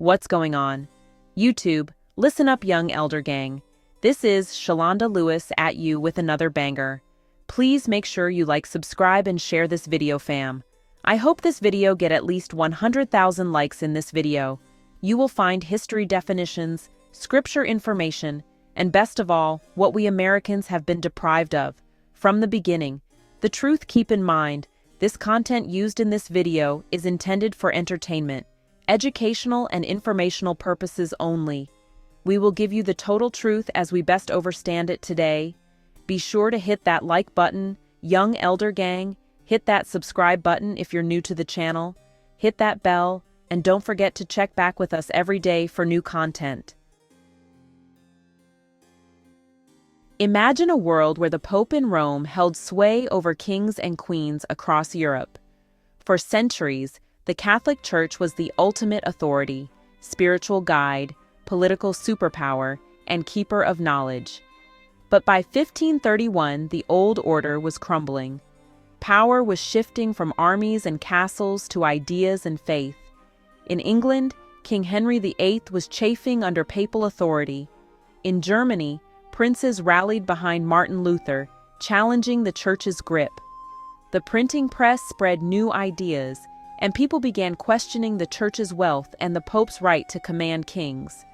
What's going on? YouTube, listen up, young elder gang. This is Shalonda Lewis at you with another banger. Please make sure you like, subscribe, and share this video, fam. I hope this video get at least 100,000 likes in this video. You will find history definitions, scripture information, and best of all, what we Americans have been deprived of from the beginning. The truth, keep in mind, this content used in this video is intended for entertainment, educational and informational purposes only. We will give you the total truth as we best understand it today. Be sure to hit that like button, young elder gang, hit that subscribe button if you're new to the channel, hit that bell, and don't forget to check back with us every day for new content. Imagine a world where the Pope in Rome held sway over kings and queens across Europe. For centuries, the Catholic Church was the ultimate authority, spiritual guide, political superpower, and keeper of knowledge. But by 1531, the old order was crumbling. Power was shifting from armies and castles to ideas and faith. In England, King Henry VIII was chafing under papal authority. In Germany, princes rallied behind Martin Luther, challenging the Church's grip. The printing press spread new ideas, and people began questioning the Church's wealth and the Pope's right to command kings.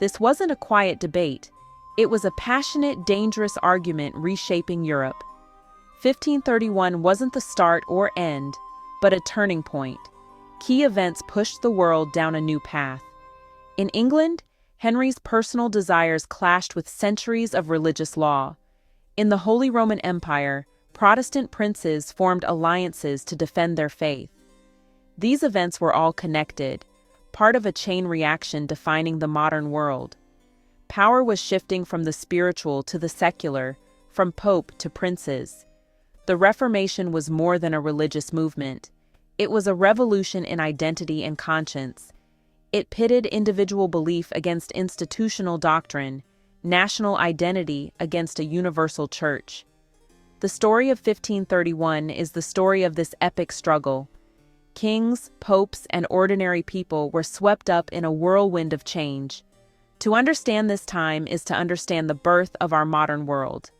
This wasn't a quiet debate. It was a passionate, dangerous argument reshaping Europe. 1531 wasn't the start or end, but a turning point. Key events pushed the world down a new path. In England, Henry's personal desires clashed with centuries of religious law. In the Holy Roman Empire, Protestant princes formed alliances to defend their faith. These events were all connected, part of a chain reaction defining the modern world. Power was shifting from the spiritual to the secular, from pope to princes. The Reformation was more than a religious movement. It was a revolution in identity and conscience. It pitted individual belief against institutional doctrine, national identity against a universal church. The story of 1531 is the story of this epic struggle. Kings, popes, and ordinary people were swept up in a whirlwind of change. To understand this time is to understand the birth of our modern world.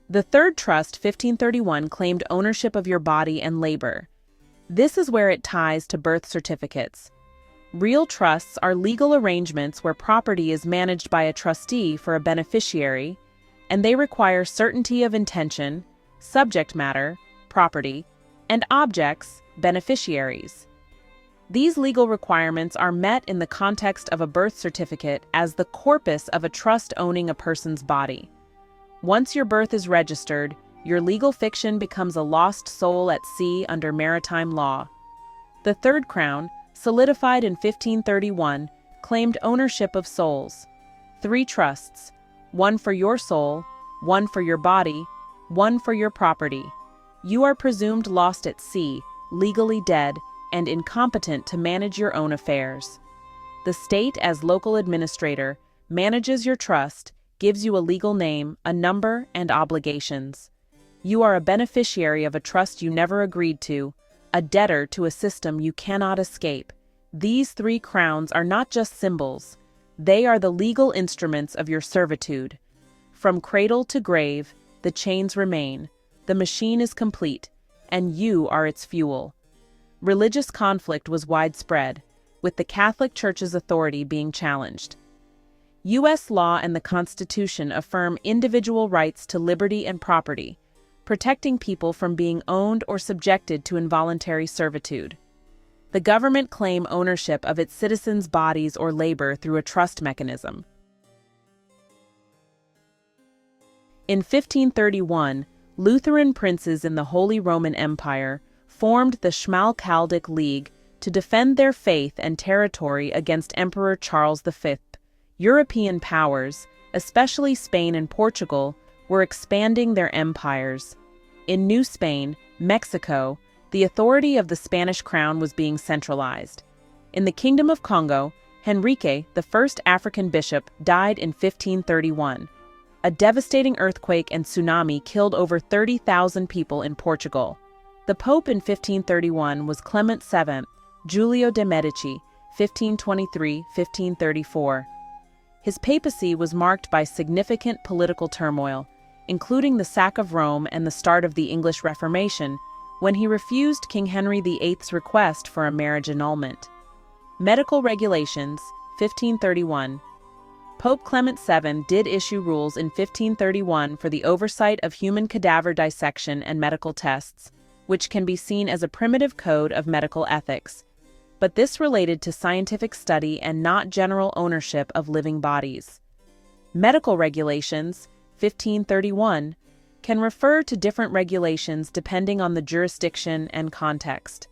The Third Trust, 1531, claimed ownership of your body and labor. This is where it ties to birth certificates. Real trusts are legal arrangements where property is managed by a trustee for a beneficiary, and they require certainty of intention, subject matter, property, and objects, beneficiaries. These legal requirements are met in the context of a birth certificate as the corpus of a trust owning a person's body. Once your birth is registered, your legal fiction becomes a lost soul at sea under maritime law. The Third Crown, solidified in 1531, claimed ownership of souls. 3 trusts, one for your soul, one for your body, one for your property. You are presumed lost at sea, legally dead, and incompetent to manage your own affairs. The state, as local administrator, manages your trust, gives you a legal name, a number, and obligations. You are a beneficiary of a trust you never agreed to, a debtor to a system you cannot escape. These 3 crowns are not just symbols. They are the legal instruments of your servitude. From cradle to grave, the chains remain. The machine is complete, and you are its fuel. Religious conflict was widespread, with the Catholic Church's authority being challenged. U.S. law and the Constitution affirm individual rights to liberty and property, protecting people from being owned or subjected to involuntary servitude. The government claims ownership of its citizens' bodies or labor through a trust mechanism. In 1531, Lutheran princes in the Holy Roman Empire formed the Schmalkaldic League to defend their faith and territory against Emperor Charles V. European powers, especially Spain and Portugal, were expanding their empires. In New Spain, Mexico, the authority of the Spanish crown was being centralized. In the Kingdom of Congo, Henrique, the first African bishop, died in 1531. A devastating earthquake and tsunami killed over 30,000 people in Portugal. The Pope in 1531 was Clement VII, Giulio de' Medici, 1523–1534. His papacy was marked by significant political turmoil, including the sack of Rome and the start of the English Reformation, when he refused King Henry VIII's request for a marriage annulment. Medical regulations, 1531. Pope Clement VII did issue rules in 1531 for the oversight of human cadaver dissection and medical tests, which can be seen as a primitive code of medical ethics. But this related to scientific study and not general ownership of living bodies. Medical regulations, 1531, can refer to different regulations depending on the jurisdiction and context.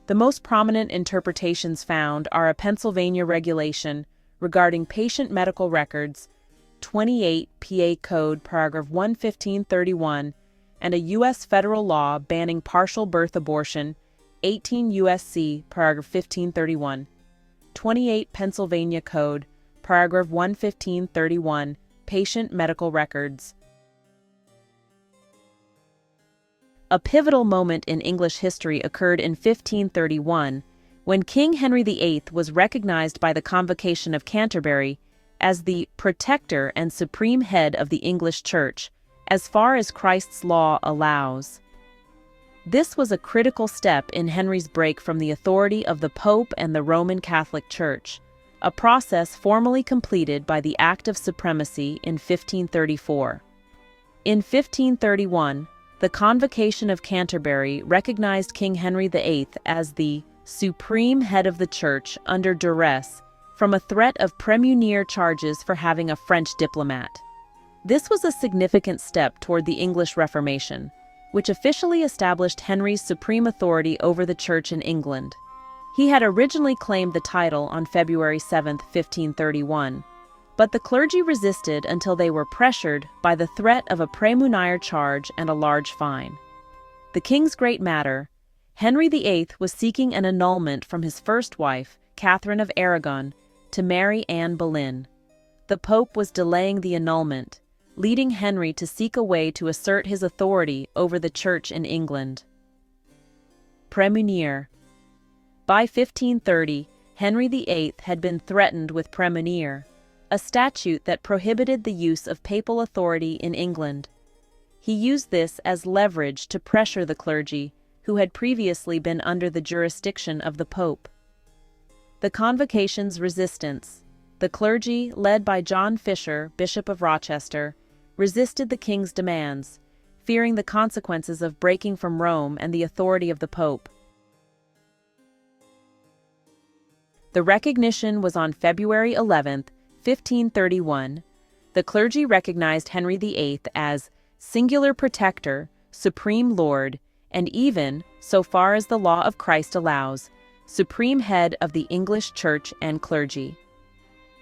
The most prominent interpretations found are a Pennsylvania regulation regarding patient medical records, 28 PA Code paragraph 11531, and a U.S. federal law banning partial birth abortion, 18 U.S.C. paragraph 1531. 28 Pennsylvania Code, paragraph 11531, patient medical records. A pivotal moment in English history occurred in 1531, when King Henry VIII was recognized by the Convocation of Canterbury as the protector and supreme head of the English Church, as far as Christ's law allows. This was a critical step in Henry's break from the authority of the Pope and the Roman Catholic Church, a process formally completed by the Act of Supremacy in 1534. In 1531, the Convocation of Canterbury recognized King Henry VIII as the supreme head of the Church under duress from a threat of premunire charges for having a French diplomat. This was a significant step toward the English Reformation, which officially established Henry's supreme authority over the Church in England. He had originally claimed the title on February 7, 1531, but the clergy resisted until they were pressured by the threat of a premunire charge and a large fine. The king's great matter, Henry VIII was seeking an annulment from his first wife, Catherine of Aragon, to marry Anne Boleyn. The Pope was delaying the annulment, leading Henry to seek a way to assert his authority over the Church in England. Premunire. By 1530, Henry VIII had been threatened with premunire, a statute that prohibited the use of papal authority in England. He used this as leverage to pressure the clergy, who had previously been under the jurisdiction of the Pope. The Convocation's resistance. The clergy, led by John Fisher, Bishop of Rochester, resisted the king's demands, fearing the consequences of breaking from Rome and the authority of the Pope. The recognition was on February 11, 1531. The clergy recognized Henry VIII as singular protector, supreme lord, and even, so far as the law of Christ allows, supreme head of the English Church and clergy.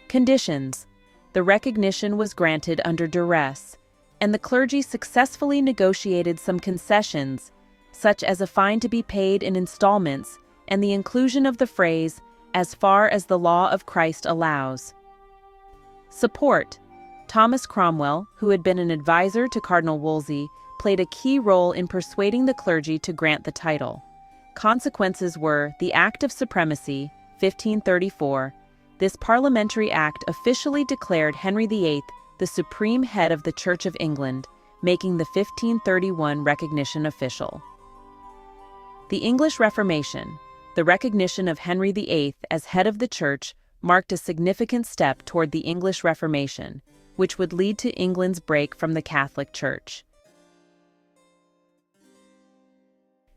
Conditions. The recognition was granted under duress, and the clergy successfully negotiated some concessions, such as a fine to be paid in installments and the inclusion of the phrase, "as far as the law of Christ allows." Support. Thomas Cromwell, who had been an advisor to Cardinal Wolsey, played a key role in persuading the clergy to grant the title. Consequences were the Act of Supremacy, 1534. This parliamentary act officially declared Henry VIII the supreme head of the Church of England, making the 1531 recognition official. The English Reformation, the recognition of Henry VIII as head of the Church, marked a significant step toward the English Reformation, which would lead to England's break from the Catholic Church.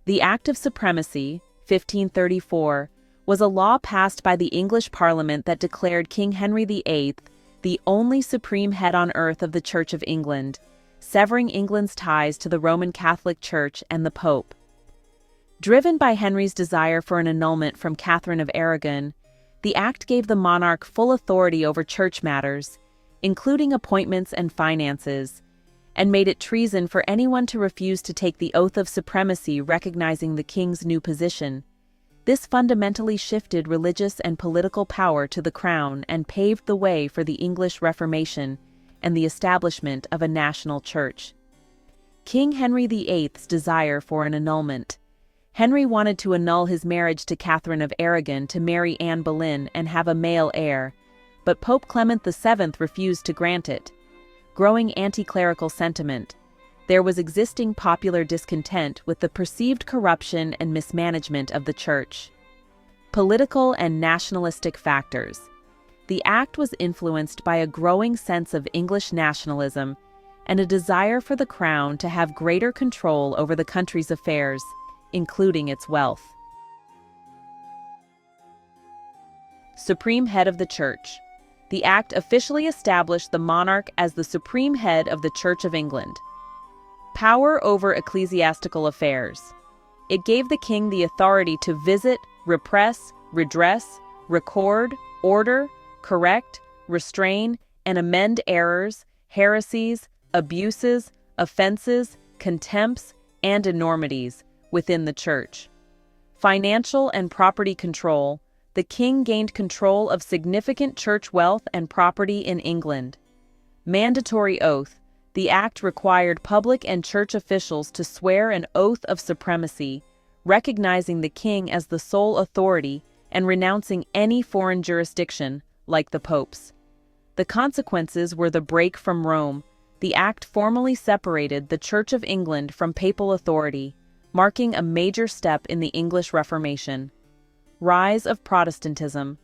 The Act of Supremacy, 1534, was a law passed by the English Parliament that declared King Henry VIII the only supreme head on earth of the Church of England, severing England's ties to the Roman Catholic Church and the Pope. Driven by Henry's desire for an annulment from Catherine of Aragon, the act gave the monarch full authority over church matters, including appointments and finances, and made it treason for anyone to refuse to take the oath of supremacy recognizing the king's new position. This fundamentally shifted religious and political power to the crown and paved the way for the English Reformation and the establishment of a national church. King Henry VIII's desire for an annulment. Henry wanted to annul his marriage to Catherine of Aragon to marry Anne Boleyn and have a male heir, but Pope Clement VII refused to grant it. Growing anti-clerical sentiment. There was existing popular discontent with the perceived corruption and mismanagement of the Church. Political and nationalistic factors. The act was influenced by a growing sense of English nationalism and a desire for the Crown to have greater control over the country's affairs, including its wealth. Supreme Head of the Church. The Act officially established the monarch as the supreme head of the Church of England. Power over ecclesiastical affairs. It gave the king the authority to visit, repress, redress, record, order, correct, restrain, and amend errors, heresies, abuses, offenses, contempts, and enormities within the Church. Financial and property control. The king gained control of significant church wealth and property in England. Mandatory oath. The act required public and church officials to swear an oath of supremacy, recognizing the king as the sole authority and renouncing any foreign jurisdiction, like the popes. The consequences were the break from Rome. The act formally separated the Church of England from papal authority, marking a major step in the English Reformation. Rise of Protestantism.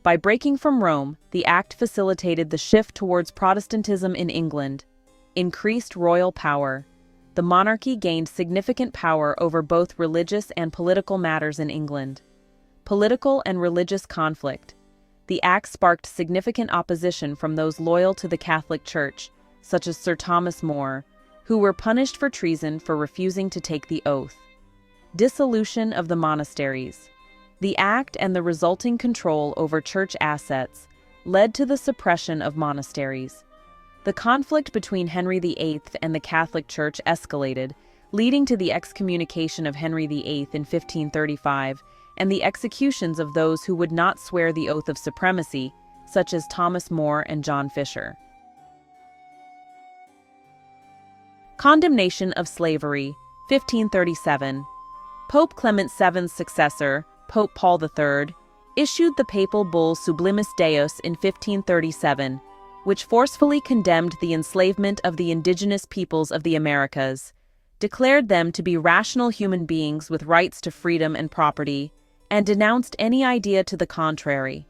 By breaking from Rome, the act facilitated the shift towards Protestantism in England. Increased royal power. The monarchy gained significant power over both religious and political matters in England. Political and religious conflict. The act sparked significant opposition from those loyal to the Catholic Church, such as Sir Thomas More, who were punished for treason for refusing to take the oath. Dissolution of the monasteries. The act and the resulting control over church assets led to the suppression of monasteries. The conflict between Henry VIII and the Catholic Church escalated, leading to the excommunication of Henry VIII in 1535 and the executions of those who would not swear the oath of supremacy, such as Thomas More and John Fisher. Condemnation of Slavery, 1537. Pope Clement VII's successor, Pope Paul III, issued the papal bull Sublimis Deus in 1537, which forcefully condemned the enslavement of the indigenous peoples of the Americas, declared them to be rational human beings with rights to freedom and property, and denounced any idea to the contrary.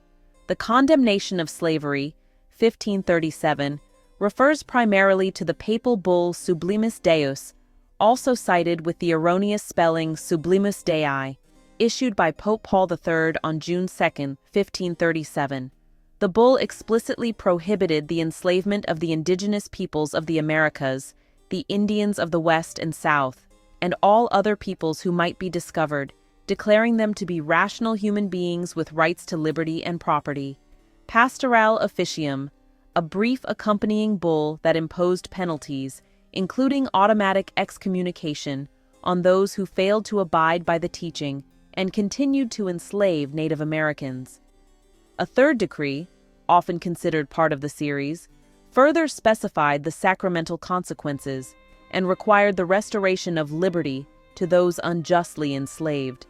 The condemnation of slavery, 1537, refers primarily to the papal bull Sublimis Deus, also cited with the erroneous spelling Sublimus Dei, issued by Pope Paul III on June 2, 1537. The bull explicitly prohibited the enslavement of the indigenous peoples of the Americas, the Indians of the West and South, and all other peoples who might be discovered, declaring them to be rational human beings with rights to liberty and property. Pastoral Officium, a brief accompanying bull that imposed penalties, including automatic excommunication, on those who failed to abide by the teaching and continued to enslave Native Americans. A third decree, often considered part of the series, further specified the sacramental consequences and required the restoration of liberty to those unjustly enslaved.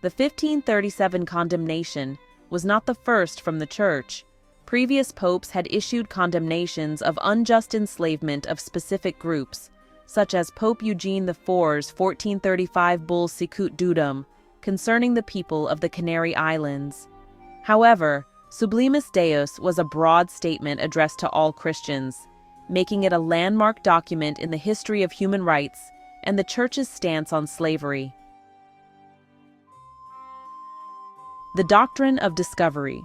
The 1537 condemnation was not the first from the Church. Previous popes had issued condemnations of unjust enslavement of specific groups, such as Pope Eugene IV's 1435 bull Sicut Dudum, concerning the people of the Canary Islands. However, Sublimis Deus was a broad statement addressed to all Christians, making it a landmark document in the history of human rights and the Church's stance on slavery. The Doctrine of Discovery.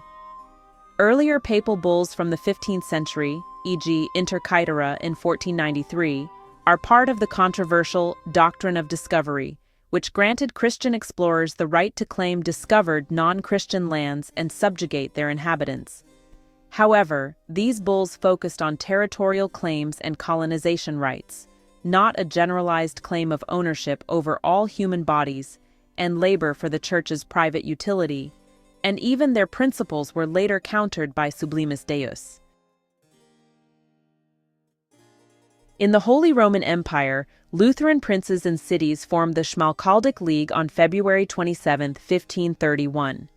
Earlier papal bulls from the 15th century, e.g. Inter Caetera in 1493, are part of the controversial Doctrine of Discovery, which granted Christian explorers the right to claim discovered non-Christian lands and subjugate their inhabitants. However, these bulls focused on territorial claims and colonization rights, not a generalized claim of ownership over all human bodies and labor for the Church's private utility, and even their principles were later countered by Sublimis Deus. In the Holy Roman Empire, Lutheran princes and cities formed the Schmalkaldic League on February 27, 1531.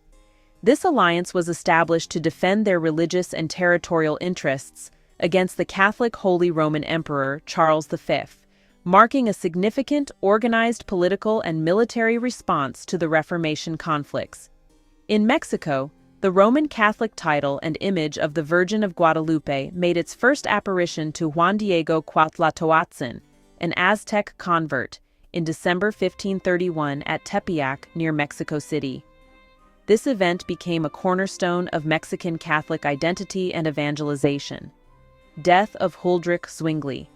This alliance was established to defend their religious and territorial interests against the Catholic Holy Roman Emperor Charles V, marking a significant organized political and military response to the Reformation conflicts. In Mexico, the Roman Catholic title and image of the Virgin of Guadalupe made its first apparition to Juan Diego Cuauhtlacoatzin, an Aztec convert, in December 1531 at Tepeyac near Mexico City. This event became a cornerstone of Mexican Catholic identity and evangelization. Death of Huldrych Zwingli.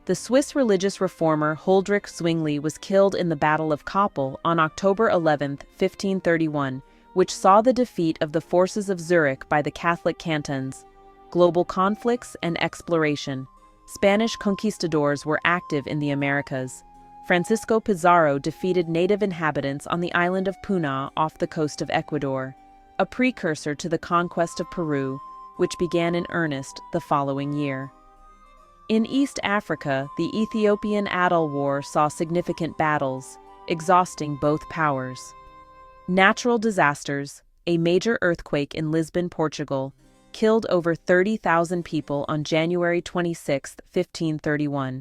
The Swiss religious reformer Huldrych Zwingli was killed in the Battle of Kappel on October 11, 1531, which saw the defeat of the forces of Zurich by the Catholic cantons. Global conflicts and exploration. Spanish conquistadors were active in the Americas. Francisco Pizarro defeated native inhabitants on the island of Puna off the coast of Ecuador, a precursor to the conquest of Peru, which began in earnest the following year. In East Africa, the Ethiopian Adal War saw significant battles, exhausting both powers. Natural disasters. A major earthquake in Lisbon, Portugal, killed over 30,000 people on January 26, 1531.